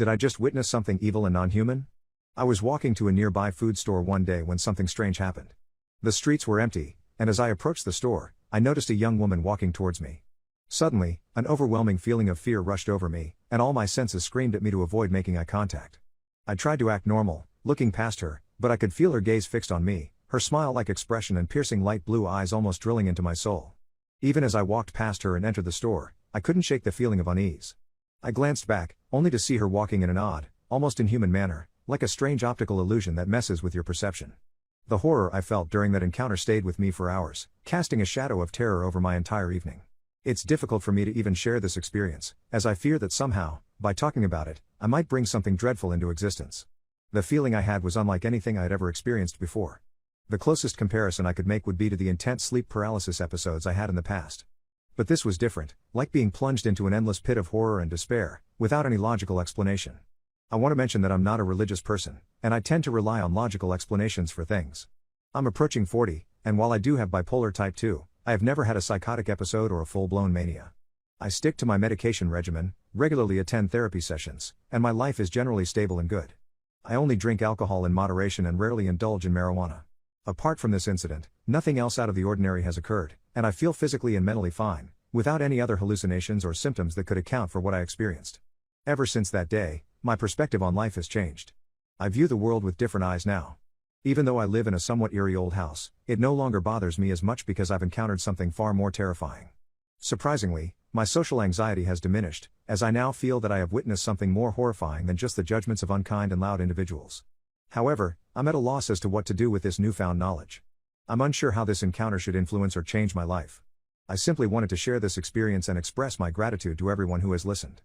Did I just witness something evil and non-human? I was walking to a nearby food store one day when something strange happened. The streets were empty, and as I approached the store, I noticed a young woman walking towards me. Suddenly, an overwhelming feeling of fear rushed over me, and all my senses screamed at me to avoid making eye contact. I tried to act normal, looking past her, but I could feel her gaze fixed on me, her smile-like expression and piercing light blue eyes almost drilling into my soul. Even as I walked past her and entered the store, I couldn't shake the feeling of unease. I glanced back, only to see her walking in an odd, almost inhuman manner, like a strange optical illusion that messes with your perception. The horror I felt during that encounter stayed with me for hours, casting a shadow of terror over my entire evening. It's difficult for me to even share this experience, as I fear that somehow, by talking about it, I might bring something dreadful into existence. The feeling I had was unlike anything I had ever experienced before. The closest comparison I could make would be to the intense sleep paralysis episodes I had in the past. But this was different, like being plunged into an endless pit of horror and despair, without any logical explanation. I want to mention that I'm not a religious person, and I tend to rely on logical explanations for things. I'm approaching 40, and while I do have bipolar type 2, I have never had a psychotic episode or a full-blown mania. I stick to my medication regimen, regularly attend therapy sessions, and my life is generally stable and good. I only drink alcohol in moderation and rarely indulge in marijuana. Apart from this incident, nothing else out of the ordinary has occurred, and I feel physically and mentally fine, without any other hallucinations or symptoms that could account for what I experienced. Ever since that day, my perspective on life has changed. I view the world with different eyes now. Even though I live in a somewhat eerie old house, it no longer bothers me as much because I've encountered something far more terrifying. Surprisingly, my social anxiety has diminished, as I now feel that I have witnessed something more horrifying than just the judgments of unkind and loud individuals. However, I'm at a loss as to what to do with this newfound knowledge. I'm unsure how this encounter should influence or change my life. I simply wanted to share this experience and express my gratitude to everyone who has listened.